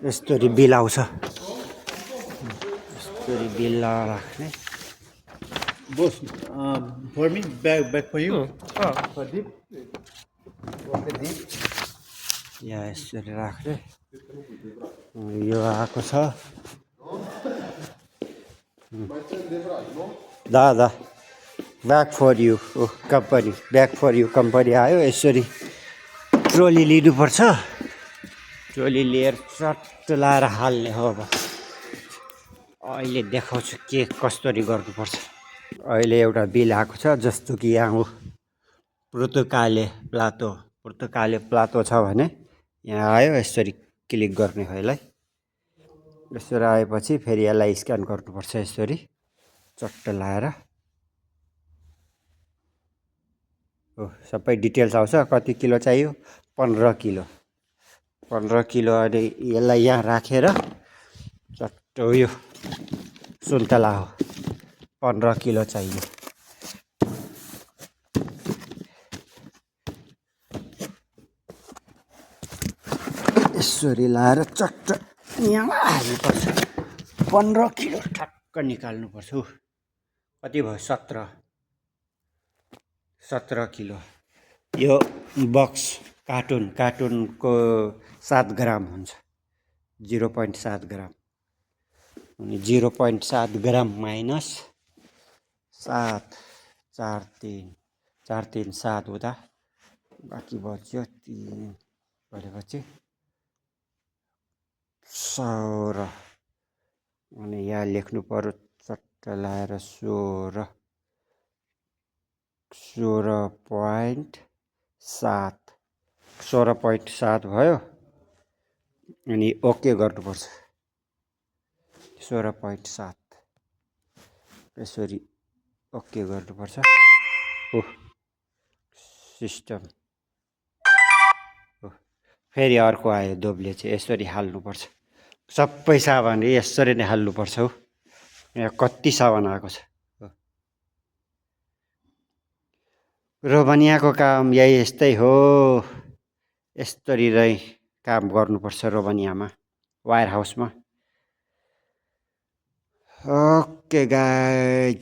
यस्तरी बिल आउँछ, यस्तरी बिल राख्ने। Boss, for me, back for you. For deep. Okay, deep. यहाँ यसरी राख्ने। यो आएको छ दादा, back for you company, back for you company आयो। यसरी ट्रोली लिनुपर्छ, ट्रोली लिएर चट्ट लाएर हाल्ने हो। अब अहिले देखाउँछु के कसरी गर्नुपर्छ। अहिले एउटा बिल आएको छ, जस्तो कि यहाँ पुर्तुकाले प्लातो छ भने यहाँ आयो, यसरी क्लिक गर्ने हो यसलाई। यसरी आएपछि फेरि यसलाई स्क्यान गर्नुपर्छ, यसरी चट्ट लाएर हो सबै डिटेल्स आउँछ। कति किलो चाहियो? 15 किलो। 15 किलो। अनि यसलाई यहाँ राखेर चट्ट यो सुन्तला हो, 15 किलो चाहियो। यसरी लाएर चट्ट यहाँ हाल्नुपर्छ। 15 किलो ठक्क निकाल्नुपर्छ। कति भयो? 17 किलो। यो बक्स कार्टुनको 7 ग्राम हुन्छ, 0.7 ग्राम। अनि 0.7 ग्राम माइनस 7, 4 3 7 हुँदा बाँकी बच्यो 3 गरेपछि 16। अनि यहाँ लेख्नु पर्यो चट्ट लाएर 16.7 भयो। अनि ओके गर्नुपर्छ। 16.7 यसरी ओके गर्नुपर्छ। सिस्टम फेरि अर्को आयो दोब्ले चाहिँ, यसरी हाल्नुपर्छ। सबै सामान यसरी नै हाल्नुपर्छ हौ। यहाँ कति सामान आएको छ। रोबनियाको काम यही यस्तै हो, यस्तरी नै काम गर्नुपर्छ रोबनियामा, वायर हाउसमा। Okay guys.